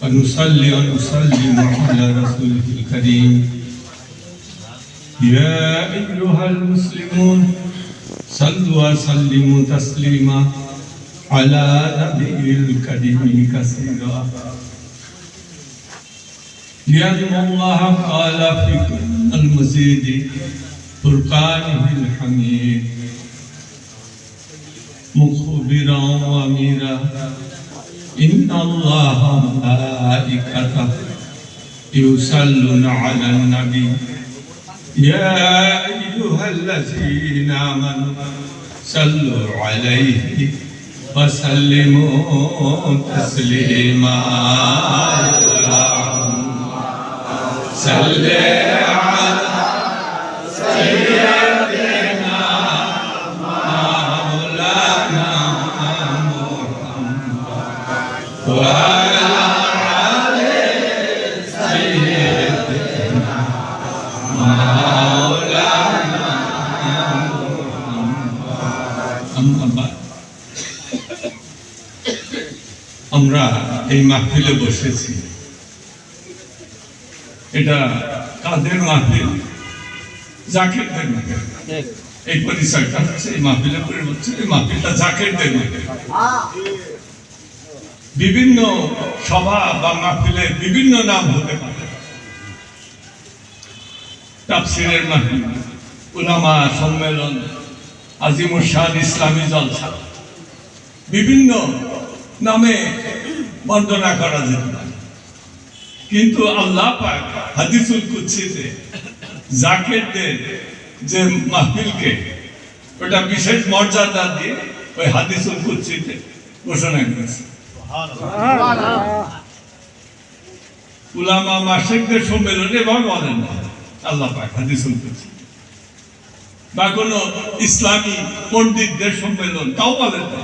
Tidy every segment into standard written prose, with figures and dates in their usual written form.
ونصلي ونسلم على رسوله الكريم. يا أيها المسلمون صلوا وسلموا تسليما على نبي الكريم كثيرا. لأن الله قال في المزيد فرقانه الحميد مخبرا واميرا إن الله وملائكته يصلون على النبي يا أيها الذين آمنوا صلوا عليه وسلموا تسليما. صل على سيدنا مولانا محمد وعلى آل سيدنا مولانا محمد. আমরা এই মাহফিলে বসেছি, এটা কাদের মাহফিল? জাকিরদের মাহফিল। এই পরিচয়টা হচ্ছে এই মাহফিলের পরিবর্তন, এই মাহফিলটা জাকিরদের মাহফিল। বিভিন্ন সভা বা মাহফিলে বিভিন্ন নাম হতে পারে, তাফসীরের মাহফিল, উলামা সম্মেলন, আজিমুল শান ইসলামী জলসা, বিভিন্ন নামে বর্ণনা করা যেতে পারে। কিন্তু আল্লাহ পাক হাদিসুল কুদসিতে জাকিরদের যে মাহফিলকে ওটা বিশেষ মর্যাদা দিয়ে ওই হাদিসুল কুদসিতে ঘোষণা করেছে। উলামা মাশাইখদের সম্মেলনে এভাবে বলেন না আল্লাহ পাক হাদিসুল কুদসি, বা কোনো ইসলামী পণ্ডিতদের সম্মেলন তাও বলেন না,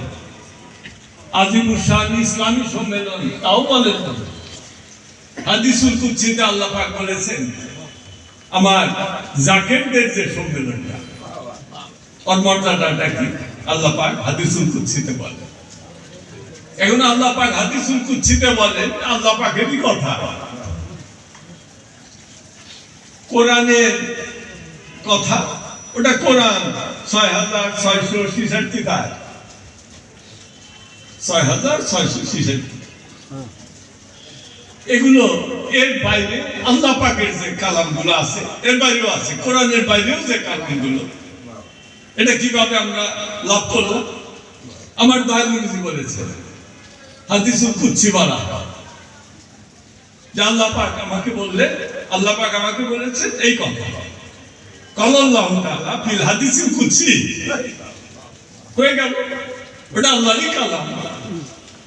আজিমুল শান ইসলামী সম্মেলন তাও বলেন না। হাদিসুল কুদসিতে আল্লাহ পাক বলেছেন আমার জাকিরদের যে সম্মেলনটা ওর মর্যাদাটা কি আল্লাহ পাক হাদিসুল কুদসিতে বলেন। এখন আল্লাহ পাক হাদিসুল কুদসিতে বলেন আল্লাহ পাকেরই কথা, কোরআনের কথা, ওটা কোরআন 6666 ধারা, 6666। এগুলো এর বাইরে আল্লাহ পাকের যে কালামগুলো আছে এর বাইরেও আছে, কোরআনের বাইরেও যে কালামগুলো, এটা কিভাবে আমরা লাভ করলাম? আমার দয়ালুজি বলেছে হাদিসুল কুদসি বলা যে আল্লাহ পাক আমাকে বললেন, আল্লাহ পাক আমাকে বলেছেন এই কথা, কালাল্লাহু তাআলা ফিল হাদিসিল কুদসি, হয়ে গেল, ওটা আল্লাহরই কালাম,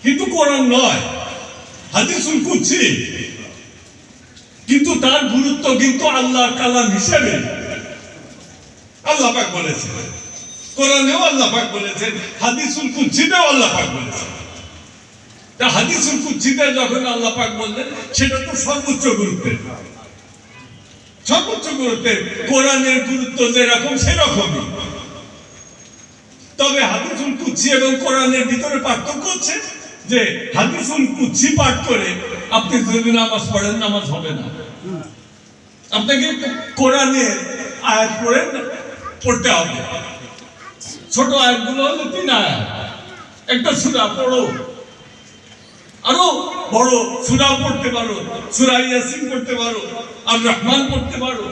কিন্তু কোরআন নয়, হাদিসুল কুদসি। কিন্তু তার গুরুত্ব কিন্তু আল্লাহর কালাম হিসেবে আল্লাহ পাক বলেছেন, কোরআনেও আল্লাহ পাক বলেছেন, হাদিসুল কুদসিতেও আল্লাহ পাক বলেছেন। তা হাদিসুল কুদসিতে যখন আল্লাহ পাক বললেন সেটা তো সর্বোচ্চ গুরুত্বের, সর্বোচ্চ গুরুত্বের, কোরআনের গুরুত্ব যেরকম সেরকমই। তবে হাদিসুল কুদসি এবং কোরআনের ভিতরে পার্থক্য হচ্ছে যে হাদিসুল কুদসি পাঠ করে আপনি যদি নামাজ পড়েন নামাজ হবে না, আপনাকে কোরআনের আয়াত পড়তে হবে। ছোট আয়াতগুলো হলো 3 আয়াত, একটা সূরা পড়ো, আরো বড় সূরা পড়তে পারো, সূরা ইয়াসিন পড়তে পারো, আর রহমান পড়তে পারো,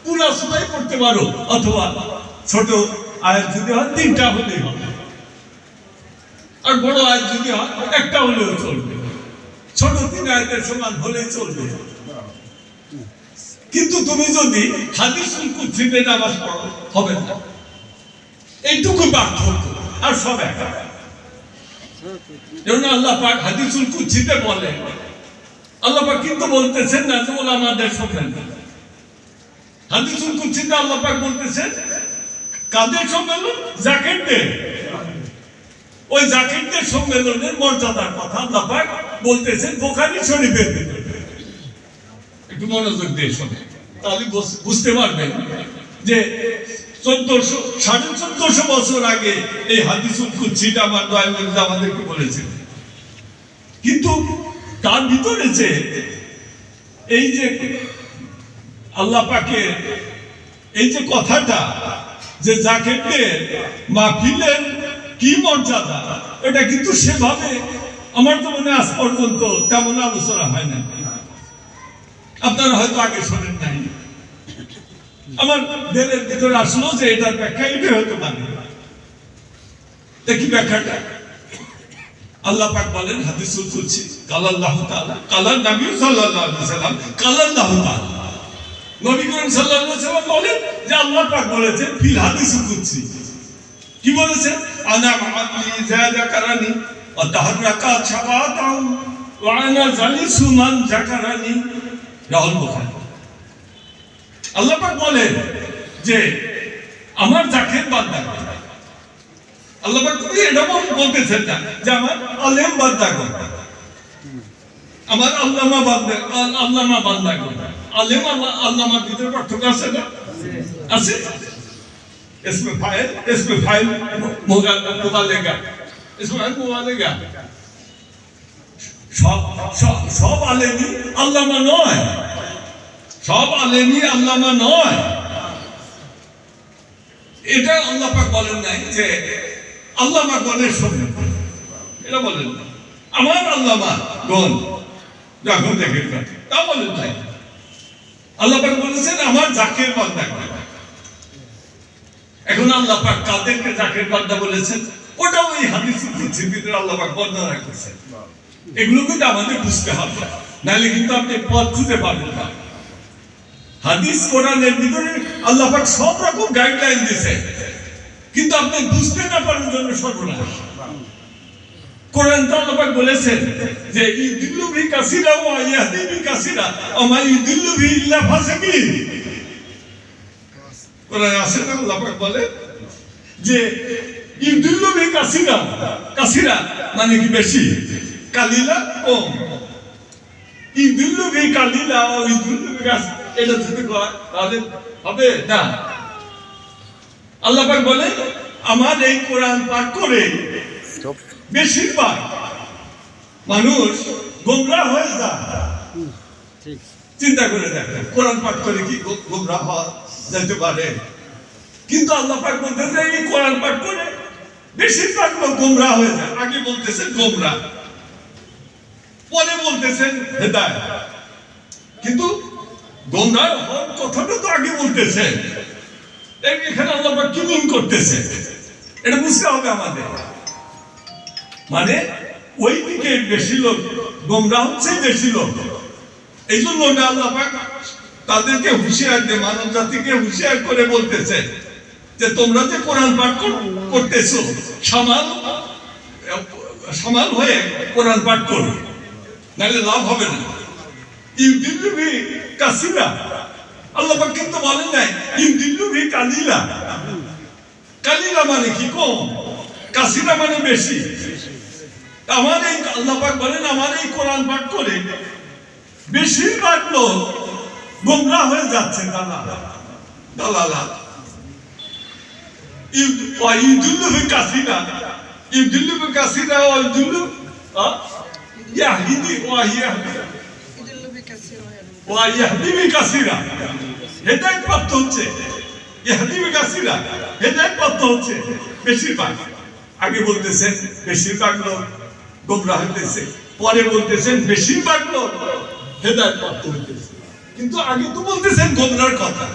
পুরো সূরাই পড়তে পারো, অথবা ছোট আয়াত যদি হয় 3টা হলেই হবে, আর বড় আয়াত যদি হয় একটা হলেও চলবে, ছোট 3 আয়াতের সমান হলেই চলবে। কিন্তু তুমি যদি হাদিসুল কুদসিতে নামাজ পড়ো হবে না, এইটুকু পার্থক্য, আর সব এক। যেমন আল্লাহ পাক হাদিসুল কুদসিতে বলেন, আল্লাহ পাক কিন্তু বলতেছেন না যে উলামাদের সম্মেলন, হাদিসুল কুদসিতে আল্লাহ পাক বলতেছেন কাদের সম্মেলন? জাকিরদের। ওই জাকিরদের সম্মেলনের মর্যাদার কথা আল্লাহ পাক বলতেছেন বুখারী শরীফের ভিতরে। একটু মনোযোগ দিয়ে শুনুন, তাহলে বুঝতে পারবেন যে 1400-1450 বছর আগে এই হাদিসুল কুদসিটা আমার দয়ালু আমাদেরকে বলেছেন। কিন্তু তার ভিতরে যে এই যে আল্লাহ পাকের এই যে কথাটা যে জাকেতের মাহফিলের কি মর্যাদা, এটা কিন্তু সেভাবে আমার তো মনে আজ পর্যন্ত তেমন আলোচনা হয় না। আপনারা হয়তো আগে শোনেন নাই। আমার দিলের ভিতরে আসলো যে এটার ব্যাখ্যা এটাই হতে পারে। দেখি ব্যাখ্যাটা। আল্লাহ পাক বলেন হাদিসুল কুদসি, কাল আল্লাহু তাআলা, কাল নবী সাল্লাল্লাহু আলাইহি ওয়াসাল্লাম, কাল আল্লাহু তাআলা। নবী করিম সাল্লাল্লাহু আলাইহি ওয়াসাল্লাম বলেন যে আল্লাহ পাক বলেছেন ফিল হাদিসুল কুদসি, কি বলেছেন? আনা মা'আবদি যাকারানি ওয়া তাহাররাকা শাফাতাহু ওয়া আনা জালিসু মান যাকারানি। রাহুল বুখারী। আল্লাহ পাক বলেন যে আমার জাকের বান্দা, আল্লাহ পাক এটা বলতেছেন না যে আমার আলেম বান্দা, আমার আল্লামা বান্দা, আল্লামা বান্দা। আলেম আল্লামার ভিতরে পার্থক্য আছে না? আছে। इसमें फाइल मुबालेगा, इसमें मुबालेगा। সব আলেমই আল্লামা নয়, সব আলেমই আল্লামা নয়। এটা আল্লাহ পাক বলেন নাই যে আল্লামা গণের সঙ্গে, এটা বলেন না। আমার আল্লামা গণ যখন দেখেন তা বলেন নাই। আল্লাহ পাক বলেছেন আমার জাকের বান্দা। এখন আল্লাহ পাক কাদেরকে জাকের বান্দা বলেছেন, ওটাও এই হাদিসের ভিতরে আল্লাহ পাক বর্ণনা করেছেন। এগুলো কিন্তু আমাদের বুঝতে হবে, নাহলে কিন্তু আপনি পথ খুঁজে পাবেন না। হাদিস কোরআনের ভিতরে আল্লাহ পাক সব রকম গাইডলাইন দিয়েছে, কিন্তু আপনি বুঝতে না পারার জন্য সর্বনাশ। কোরআন তো আল্লাহ পাক বলেছেন যে ইউদিল্লু বি কাসিরা ওয়া ইয়াহদি বি কাসিরা ওয়া মা ইউদিল্লু বি ইল্লা ফাসিকিন। কোরআনে আছে না, আল্লাহ পাক বলে যে ইউদিল্লু বি কাসিরা, কাসিরা মানে কি বেশি, কালিলা কম। ইউদিল্লু বি কালিলা ও ইউদিল্লু বি কাসিরা, এটা যদি হয় তাহলে হবে না। আল্লাহ পাক বলে আমার এই কোরআন পাঠ করে বেশিরভাগ মানুষ গোমরাহ হয়ে যায়। চিন্তা করে দেখেন, কোরআন পাঠ করে কি গোমরাহ হওয়া যেতে পারে? কিন্তু আল্লাহ পাক বলতেছে এই কোরআন পাঠ করে বেশিরভাগ লোক গোমরাহ হয়ে যায়। আগে বলতেছেন গোমরাহ, পরে বলতেছেন হেদায়েত। কিন্তু গোমরাহ হওয়ার কথাটা তো আগে বলতেছেন। এখানে আল্লাহ পাক কি মিন করতেছে এটা বুঝতে হবে আমাদের। মানে ওই দিকে বেশি লোক গোমরাহ হচ্ছে, বেশি লোক। এই জন্য আল্লাহ পাক তাদেরকে হুঁশিয়ার দিয়ে মানব জাতিকে হুঁশিয়ার করে বলতেছে যে তোমরা যে কোরআন পাঠ করতেছো সামাল হয়ে কোরআন পাঠ করো, নাহলে লাভ হবে না। ইউদিল্লু বি কাসিরা, আল্লাহ পাক কিন্তু বলেন নাই ইউদিল্লু বি কালিলা। কালিলা মানে কি কম, কাসিরা মানে বেশি। আমার এই আল্লাহ পাক বলেন আমার এই কোরআন পাঠ করে বেশিরভাগ লোক গোমরাহ হয়ে যাচ্ছে। দালালা ইউদিল্লু বি কাসিরা, ইউদিল্লু বি কাসিরা ওয়া ইউদিল্লু ইয়াহদি ওয়া ইয়াহদি ওয়া ইয়াহদি বি কাসিরা। হেদায়েত প্রাপ্ত হচ্ছে, ইয়াহদি বি কাসিরা, হেদায়েত প্রাপ্ত হচ্ছে বেশিরভাগ। আগে বলতেছেন বেশিরভাগ লোক গোমরাহ হইতেছে, পরে বলতেছেন বেশিরভাগ লোক হেদায়েত প্রাপ্ত হইতেছে। কিন্তু আগে তো বলতেছেন গোমরাহর কথা।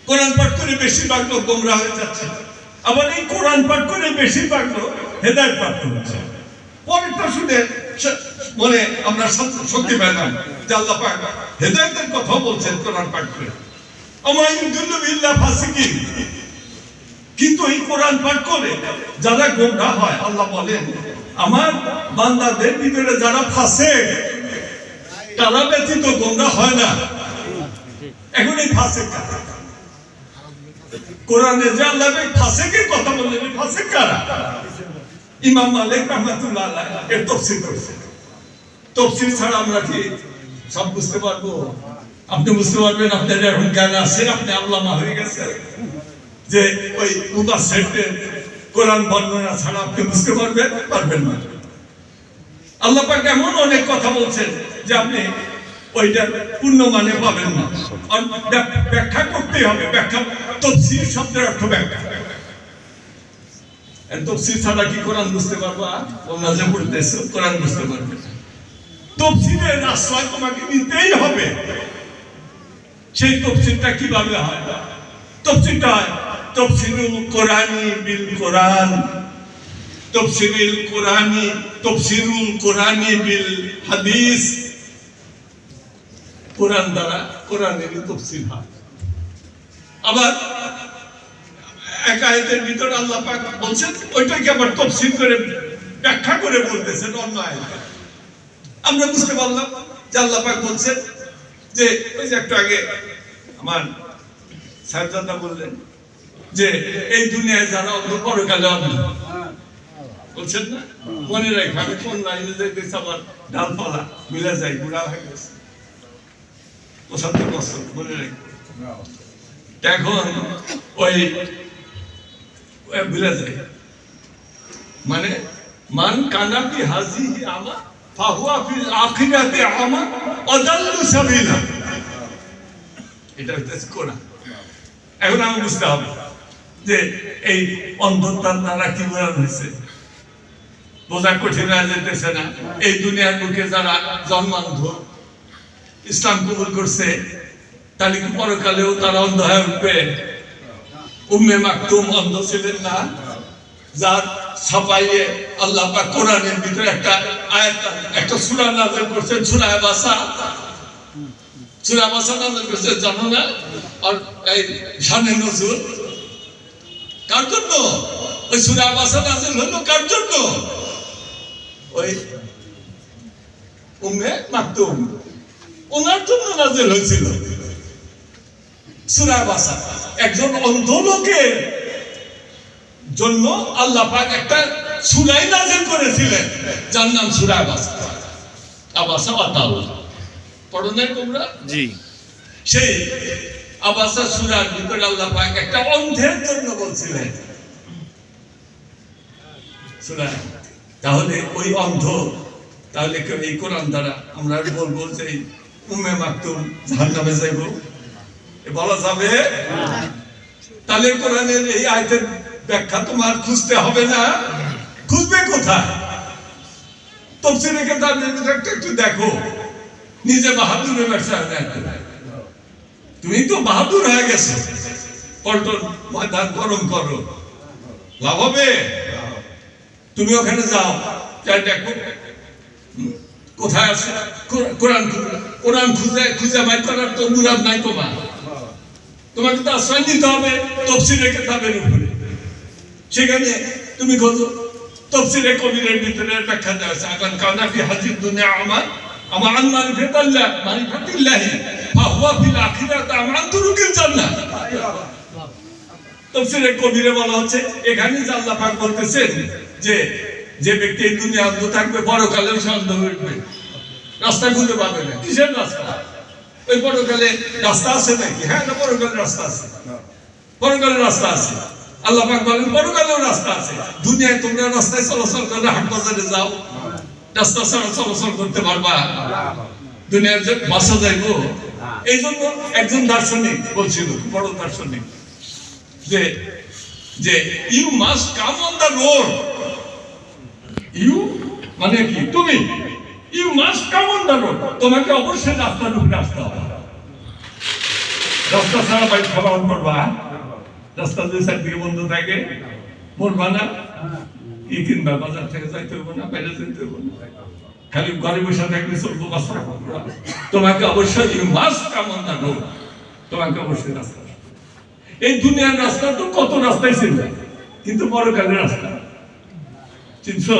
কোরআন পাঠ করে বেশিরভাগ লোক গোমরাহ হয়ে যাচ্ছে, আবার এই কোরআন পাঠ করে বেশিরভাগ লোক হেদায়েত প্রাপ্ত হচ্ছে। পরেরটা শুনে মনে আমরা শক্তি পেলাম যে আল্লাহ পাক হেদায়েতের কথা বলছেন কোরআন পাঠ করে। আমায়ুদুল্লু বিল্লাহ ফাসিকিন। কিন্তু এই কোরআন পাঠ করে যারা গোমরাহ হয়, আল্লাহ বলেন আমার বান্দাদের ভিতরে যারা ফাসিক তারা ব্যতীত গোমরাহ হয় না। এখন এই ফাসিক কারা? কোরআনে যে আল্লাহ ফাসিকের কথা বললেন, ফাসিক কারা? ইমাম মালিক রাহমাতুল্লাহ আলাইহি এর তাফসীর করেছেন। তাফসীর ছাড়া আমরা কি সব বুঝতে পারবো? আপনি বুঝতে পারবেন, আপনার এখন জ্ঞান আছে, আপনি আল্লামা হয়ে গেছেন, যে ওই মুফাসসিরদের কোরআন বর্ণনা ছাড়া আপনি বুঝতে পারবেন না। আল্লাহ পাক এমন অনেক কথা বলছেন যে আপনি ওইটা পূর্ণ মানে পাবেন না। আর ব্যাখ্যা করতেই হবে, ব্যাখ্যা তাফসীর শব্দের অর্থ ব্যাখ্যা। তাফসীর ছাড়া কি কোরআন বুঝতে পারবা? নামাজে পড়তেছো কোরআন বুঝতে পারবে না। তাফসীরের আশ্রয় তোমাকে নিতেই হবে। সেই তাফসীরটা কিভাবে হয়? তাফসীরটা হয় তাফসীরুল কোরআনি বিল কোরআন, তাফসীরুল কোরআনি বিল হাদিস। কোরআন দ্বারা কোরআনের তাফসীর হয়। আবার এক আয়াতের ভিতরে আল্লাহ পাক বলছেন ওইটাকে আবার তাফসীর করে ব্যাখ্যা করে বলতেছেন অন্য আয়াতে। আমরা বুঝতে পারলাম যে আল্লাহ পাক বলছেন যে ওই যে একটু আগে আমার সাহেবজাদা বললেন যে এই দুনিয়ায় যারা অন্ধ পরকালে অন্ধ বলছেন না, মনে রাখবে আমি কোন লাইনে যাইতেছি আমার ডালপালা মিলে যায়, বুড়া হয়ে গেছে 75 বছর, মনে রাখবে। এখন ওই ভুলে যায় মানে মান কানা কি হাজি আমা ফাহুয়া ফিল আখিরাতি আমা আদাল্লু সাবিলা, এটা হচ্ছে কোরআন। এখন আমি বুঝতে হবে যে এই অন্ধতার দ্বারা কি বোঝানো হয়েছে, বোঝা কঠিন হয়ে যেতেছে না? এই দুনিয়ার বুকে যারা জন্মান্ধ ইসলাম কবুল করছে তাহলে কি পরকালেও তারা অন্ধ হয়ে উঠবে? উম্মে মাকতুম অন্ধ ছিলেন না? যার ছাপাইয়ে আল্লাহ পাক কোরআনের ভিতরে একটা আয়াত, একটা সূরা নাযিল করেছেন, সূরা আবাসা। সূরা আবাসা নাযিল করেছেন জানো না? আর এই শানে নজুল কার জন্য? ওই সূরা আবাসা নাযিল হলো কার জন্য? ওই উম্মে মাকতুম ওনার জন্য নাযিল হয়েছিল সূরা আবাসা। একজন অন্ধ লোকের জন্য আল্লাহ পাক একটা সূরাই নাযিল করেছিলেন যার নাম সূরা আবাসা। আবাসা ওয়াতাল পড়ো নাই তোমরা? জি। সেই আবাসা সূরার ভিতরে আল্লাহ পাক একটা অন্ধের জন্য বলছিলেন সূরা। তাহলে ওই অন্ধ, তাহলে এই কোরআন দ্বারা আমরা বলবো যে উম্মে মাকতুম জাহান্নামে যাইব, বলা যাবে? তাহলে কোরআনের এই আয়াতের ব্যাখ্যা তোমার খুঁজতে হবে না। খুঁজবে কোথায়? তাফসীরে একটু দেখো, নিজে বাহাদুরের ব্যবসা নেয়। তুমি তো বাহাদুর হয়ে গেছো, পল্টন ময়দান গরম করো, লাভ হবে? তুমি ওখানে যাও, যাই দেখো কোথায় আছে কোরআন। কোরআন খুঁজে বাই করার তো মুরাদ নাই তোমার। তোমাকে তো আশ্রয় নিতে হবে তাফসীরে কিতাবের উপরে। সেখানে তুমি খোঁজো তাফসীরে কবিরের ভিতরে ব্যাখ্যা দেওয়া আছে আকান কানা ফি হাজিদ দুনিয়া আমার আন মারিফাতিল্লাহি ফাহুয়া ফিল আখিরাতি আমান তুরুকিল জান্নাহ। তাফসীরে কবিরে বলা হচ্ছে এখানে যে আল্লাহ পাক বলতেছেন যে যে ব্যক্তি এই দুনিয়া অন্ধ থাকবে পরকালেও সে অন্ধ হয়ে উঠবে, রাস্তা খুঁজে পাবে না। কিসের রাস্তা? ওই পরকালে রাস্তা আছে নাকি? হ্যাঁ, না পরকালের রাস্তা আছে, পরকালের রাস্তা আছে। আল্লাহ পাক বলেন পরকালেও রাস্তা আছে। দুনিয়ায় তোমরা রাস্তায় চলাচল করে হাট বাজারে যাও, রাস্তা ছাড়া চলাচল করতে পারবা? দুনিয়ার যে বাসা যাইব। এই জন্য একজন দার্শনিক বলছিল, বড় দার্শনিক, যে যে you must come on the road. You মানে কি? তুমি। You must come on the road, তোমাকে অবশ্যই রাস্তার উপরে আসতে হবে। রাস্তা ছাড়া বাইক খাবার করবা? রাস্তা দুই সাইড দিকে বন্ধ থাকে, মরবা না? কি কিনবা? বাজার থেকে যাইতে হবে না, বাইরে যেতে হবে না, খালি ঘরে বসে থাকলে চলবো? তোমাকে অবশ্যই you must come on the road, তোমাকে অবশ্যই রাস্তা। এই দুনিয়ার রাস্তা তো কত রাস্তায় ছিল, কিন্তু পরকালের রাস্তা চিনছো?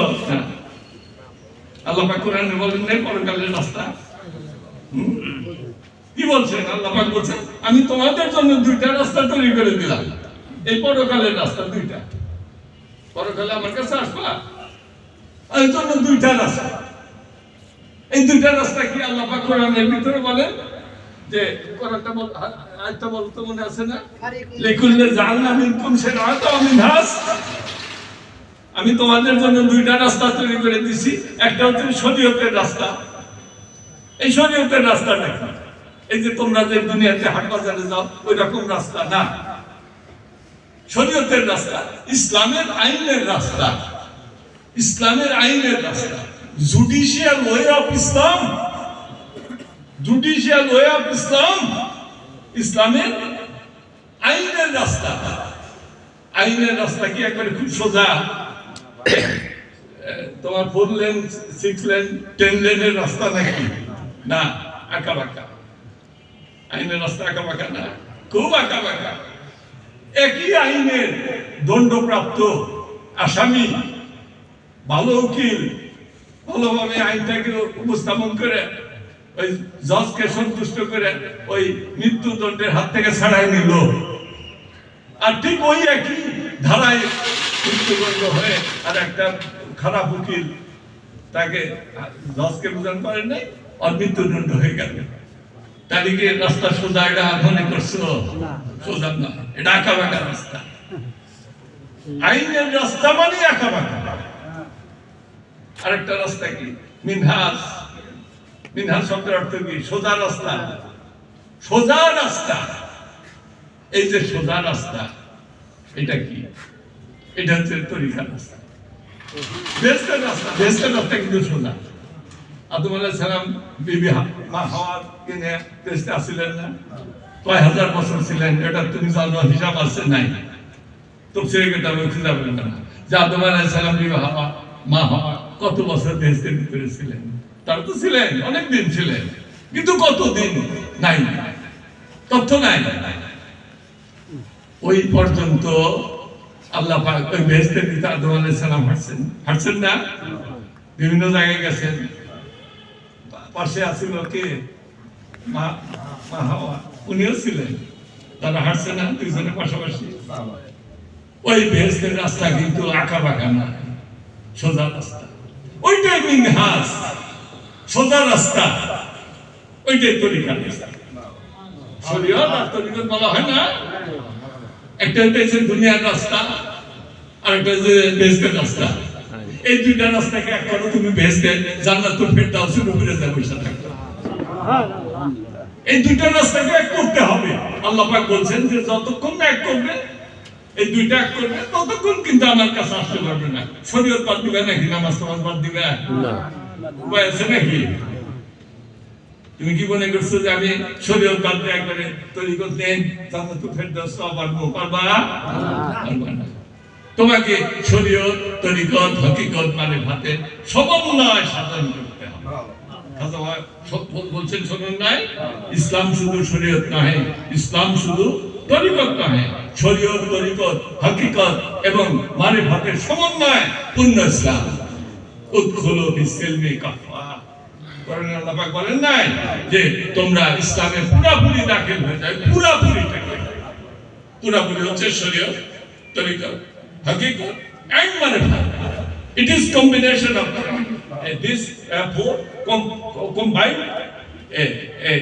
আল্লাহ পাক কোরআনে বলেন নাই পরকালের রাস্তা? কি বলছেন? আল্লাহ পাক বলছেন আমি তোমাদের জন্য দুইটা রাস্তা তৈরি করে দিলাম। এই পরকালের রাস্তা দুইটা। পরকালে আমার কাছে আসবা, এই জন্য দুইটা রাস্তা। এই দুইটা রাস্তা কি আল্লাহ পাক কোরআনের ভিতরে বলেন যে কোরআনটা আয়াতটা বলতে মনে আছে না? লিকুল্লি জাআলনা মিনকুম শিরআতাও ওয়া মিনহাজ। আমি তোমাদের জন্য দুইটা রাস্তা তৈরি করে দিছি, একটা হচ্ছে শরীয়তের রাস্তা। এই শরীয়তের রাস্তা নাকি এই যে তোমরা যে দুনিয়াতে হাট বাজারে যাও ওই রকম রাস্তা না, শরীয়তের রাস্তা, ইসলামের আইনের রাস্তা, ইসলামের আইনের রাস্তা, judicial way of Islam, judicial way of Islam, ইসলামের আইনের রাস্তা। আইনের রাস্তা কি একবারে খুব সোজা তোমার 4 লেন 6 লেন 10 লেনের রাস্তা নাকি? না, আঁকা বাঁকা। আইনের রাস্তা আঁকা বাঁকা না, খুব আঁকা বাঁকা। একই আইনের দণ্ডপ্রাপ্ত আসামি ভালো উকিল ভালোভাবে আইনটাকে উপস্থাপন করে ওই জজকে সন্তুষ্ট করে ওই মৃত্যুদণ্ডের হাত থেকে ছাড়াই নিল, আর ঠিক ওই একই ধারায় মৃত্যুদণ্ড হয়ে আর একটা খারাপ উকিল তাকে জজকে বুঝান পারেন নাই আর মৃত্যুদণ্ড হয়ে গেল। তাদেরকে রাস্তা সোজা এটা মনে করছো? সোজা না, এটা আঁকা বাঁকা রাস্তা। আইনের রাস্তা মানে আঁকা বাঁকা। আরেকটা রাস্তা কি? মিনহাজ। মিনহাজ শব্দের অর্থ কি? সোজা রাস্তা। সোজা রাস্তা, এই যে সোজা রাস্তা, এটা কি? এটা হচ্ছে তরিকার রাস্তা, বেহেশতের রাস্তা। বেহেশতের রাস্তা কিন্তু সোজা। আদম আলাইহিস সালাম বিবি মা হাওয়ার কিনে বেহেশতে আসছিলেন না? কয় হাজার বছর ছিলেন, এটা তুমি জানো, হিসাব আছে নাই? তাফসীরে কিতাবে খুঁজে পাবেন না যে আদম আলাইহিস সালাম বিবি হাওয়া মা হাওয়া কত বছর বেহেশতের ভিতরে ছিলেন। তারা তো ছিলেন, অনেক দিন ছিলেন, কিন্তু কতদিন নাই, তথ্য নাই। ওই পর্যন্ত আল্লাহ পাক ওই বেহেশতের ভিতরে আদম আলাইহিস সালাম হাঁটছেন না? বিভিন্ন জায়গায় গেছেন। পাশে আছিল কে? মা হাওয়া, উনিও ছিলেন। তারা হাঁটছে না দুইজনের পাশাপাশি? ওই বেহেশতের রাস্তা কিন্তু আঁকা বাঁকা না, সোজা রাস্তা। ওইটাই মিনহাজ, সোজা রাস্তা, ওইটাই তরিকার রাস্তা। শরীয়ত আর তরিকত বলা হয় না? একটা হচ্ছে দুনিয়ার রাস্তা আর একটা হচ্ছে বেহেশতের রাস্তা। এই দুইটা রাস্তাকে এক করো তুমি, বেহেশতে জান্নাতুল ফেরদাউসের উপরে যাবে বসে থাকবে। এই দুইটা রাস্তাকে এক করতে হবে। আল্লাহ পাক বলছেন যে যতক্ষণ না এক করবে, এই দুইটা এক করবে, ততক্ষণ কিন্তু আমার কাছে আসতে পারবে না। শরীয়ত বাদ দিবে নাকি? নামাজ টামাজ বাদ দিবে না? উপায় আছে নাকি? তুমি কি মনে করছো যে আমি শরীয়ত বাদ দিয়ে একবারে তরিকত নেই জান্নাতুল ফেরদাউস পারবো? পারবা না। তোমাকে শরীয়ত, তরিকত, হকিকত মানে ভাতে সমন্বয় সাধন করতে হবে। বলছেন সমন্বয়। ইসলাম শুধু শরীয়ত নয়, ইসলাম শুধু তরিকত নয়, শরীয়ত, তরিকত, হকিকত এবং মারিফাতের সমন্বয় পূর্ণ ইসলাম। উদখুলু ফিস-সিলমি কাফা। কোরআনে আল্লাহ পাক বলেন নাই যে তোমরা ইসলামে পুরোপুরি দাখিল হয়ে যাও? পুরোপুরি হচ্ছে শরীয়ত, তরিকত, hakikat and marifat. It is combination of this four combined a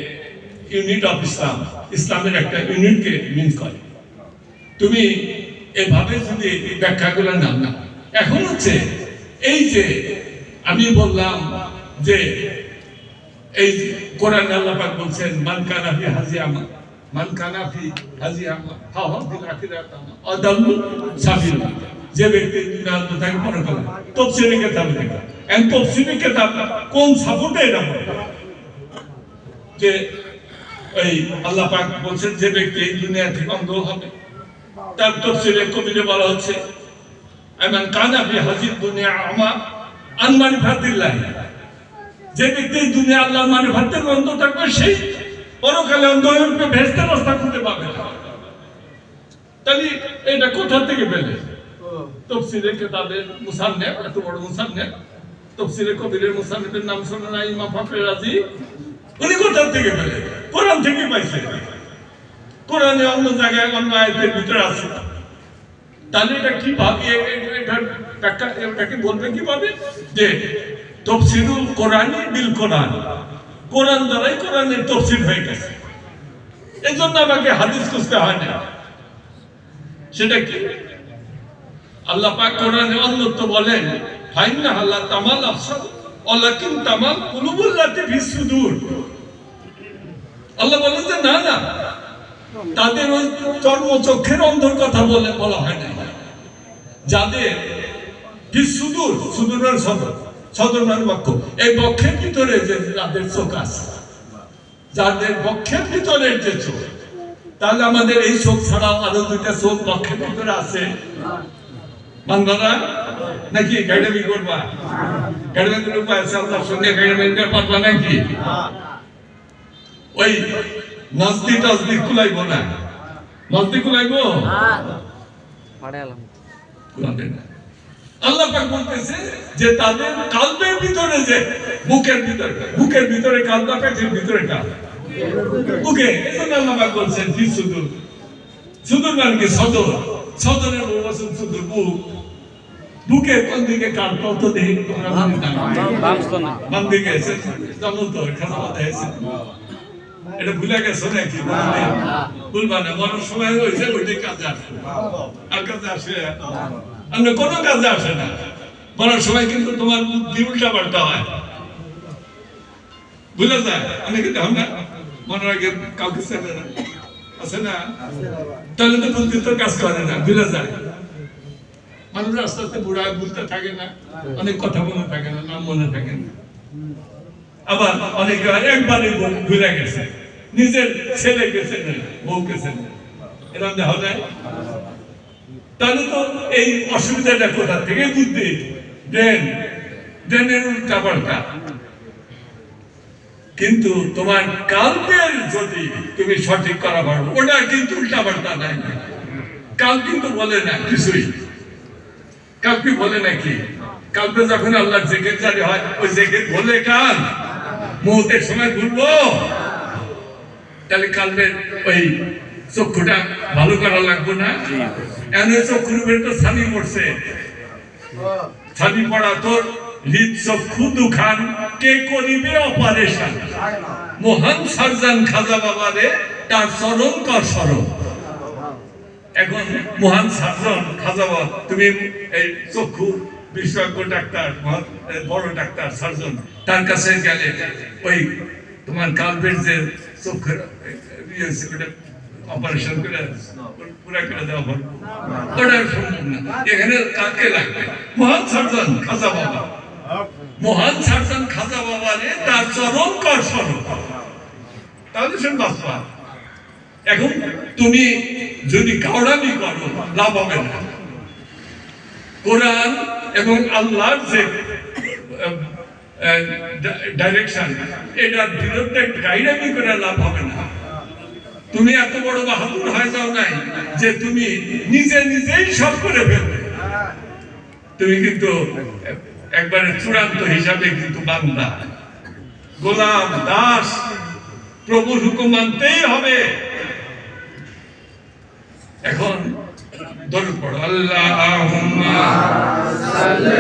unit of Islam. Islamer একটা ইউনিটকে মিন করে। তুমি এভাবে যদি ব্যাখ্যাগুলো নাও না, এখন হচ্ছে এই যে আমি বললাম যে এই কোরআনে আল্লাহ পাক বলছেন মান কানা ফি হাজিয়ামা, মান কানা ফি হাজিয়ামা ফাহুয়া ফিল আখিরাতি আদাল্লু সাবিলা। যে ব্যক্তি দুনিয়ার তাকে মনে করে তাফসীরে কিতাবে দেখা, এন্ড তাফসীরে কিতাব কোন সাপোর্টে এটা বলে যে এই আল্লাহ পাক বলছেন যে ব্যক্তি এই দুনিয়া থেকে অন্ধ হবে, তার তাফসীরে কবিরে বলা হচ্ছে মান কানা ফি হাজিদ দুনিয়া আমা আন মারিফাতিল্লাহ। যে ব্যক্তি দুনিয়া আল্লাহর মারিফাতের অন্ধ থাকবে সেই পরকালে অন্ধ হয়ে উঠবে, বেহেশতের রাস্তা খুঁজে পাবে না। তাহলে এটা কোথা থেকে পেলে? তাফসীরে কিতাবের মুসান্নিফ, এত বড় মুসান্নিফ, তাফসীরে কবিরের মুসান্নিফের নাম শোনা নাই? ইমাম ফখরে রাজি। উনি কোথা থেকে পেলে? কোরআন থেকে পাইছে। কোরআনে অন্য জায়গায় অন্য আয়াতের ভিতরে আছে। তাহলে এটা কি ভাবে এটাকে বলবে কিভাবে যে তাফসীরুল কোরআনি বিল কোরআন, কোরআন দ্বারাই কোরআনের তাফসীর হয়ে গেছে। এজন্য আমাকে হাদিস খুঁজতে হয় না। সেটা কি? আল্লাহ পাক কোরআনে অন্যত্র বলেন ফাইন্না আল্লাহ তামাল আফসাদ ওয়ালাকিন তামাল কুলুবুল লাতি ফিস সুদূর। আল্লাহ বলেন যে না না, তাদের ওই চর্মচক্ষের অন্ধর কথা বলা হয় না, যাদের ফিস সুদূর, সুদূর মানে সদর, সদর মানে বক্ষ, এই বক্ষের ভিতরে যে যাদের চোখ আছে, যাদের বক্ষের ভিতরের যে চোখ, তাহলে আমাদের এই চোখ ছাড়াও আরো দুইটা চোখ বক্ষের ভিতরে আছে, মানবারা নাকি গাইডামি করবা? গাইডামি করবা আল্লাহর সঙ্গে গাইডামি পারবা নাকি? ওই নজদি টজদি কুলাইব না, নজদি কুলাইব আল্লাহ পাক বলতেছে যে তাদের কালবের ভিতরে, যে বুকের ভিতরে কালবা, পেটের ভিতরে কাল, বুকে, এজন্য আল্লাহ পাক বলছেন কি সুদূর, সুদূর মানে কি সদর, সদরের বলছেন সুদূর বুক, বুকে কোন দিকে কাল কত দেখি তোমরা বাম দিকে এসে জানো তো খাসাতে এসে, এটা ভুলে গেছো নাকি? ভুলবা না, মনের সময় হয়েছে ওইটাই কাজে আসে, আর কাজে আসে অন্য কোনো কাজে আসে না। মনের সময় কিন্তু তোমার বুদ্ধি উল্টা পাল্টা হয়, ভুলে যায় অনেকে, দেখো না মনের আগে কাউকে চেনে না, আছে না? তাহলে তো বুদ্ধি তো কাজ করে না, ভুলে যায়। মানুষ আস্তে আস্তে বুড়া বুঝতে থাকে না, অনেক কথা মনে থাকে না, নাম মনে থাকে না। আবার অনেকে একবারে ভুলে গেছে, নিজের ছেলে গেছে না, বউ গেছে না, এরকম দেখা যায়। তাহলে তো এই অসুবিধাটা কোথা থেকে? বুদ্ধি, ব্রেনের উল্টা পাল্টা। কিন্তু তোমার কালবের যদি তুমি সঠিক করা পারো, ওটা কিন্তু উল্টা পাল্টা নাই, কাল কিন্তু বলে না কিছুই। কালকে বলে নাকি? কালকে যখন আল্লাহর জিকির জারি হয়, ওই জিকির বলে কাল মুহূর্তের সময় ভুলবো? তাহলে কালবের ওই চক্ষুটা ভালো করা লাগবে না? এমন চক্ষুর উপরে তো ছানি পড়ছে, ছানি পড়া তোর হৃদ চক্ষু দুখান কে করিবে অপারেশন, মহান সার্জন খাজা বাবারে তার চরণ কর স্মরণ। এখন মহান সার্জন খাজা বাবা, তুমি এই চক্ষু বিশেষজ্ঞ ডাক্তার, বড় ডাক্তার সার্জন, তার কাছে গেলে ওই তোমার কালবের যে চক্ষুর অপারেশন করে পুরা করে দেওয়া হবে, ওটা সম্ভব না। এখানে কাকে লাগবে? মহান সার্জন খাজা বাবা, মহান সার্জন খাজা বাবারে তার চরণ কর স্মরণ, তাহলে সে বাঁচবা। এখন তুমি যদি কাউরামি করো, লাভ হবে না। কোরআন এবং আল্লাহর যে ডাইরেকশন, এটার বিরুদ্ধে গাইডামি করে লাভ হবে না। তুমি এত বড় বাহাদুর হয়ে যাও নাই যে তুমি নিজেই সব করে ফেলবে। তুমি কিন্তু একবারে চূড়ান্ত হিসাবে কিন্তু বান্দা, গোলাম, দাস, প্রভুর হুকুম মানতেই হবে। এখন দরুদ পড়ো, আল্লাহুম্মা সাল্লি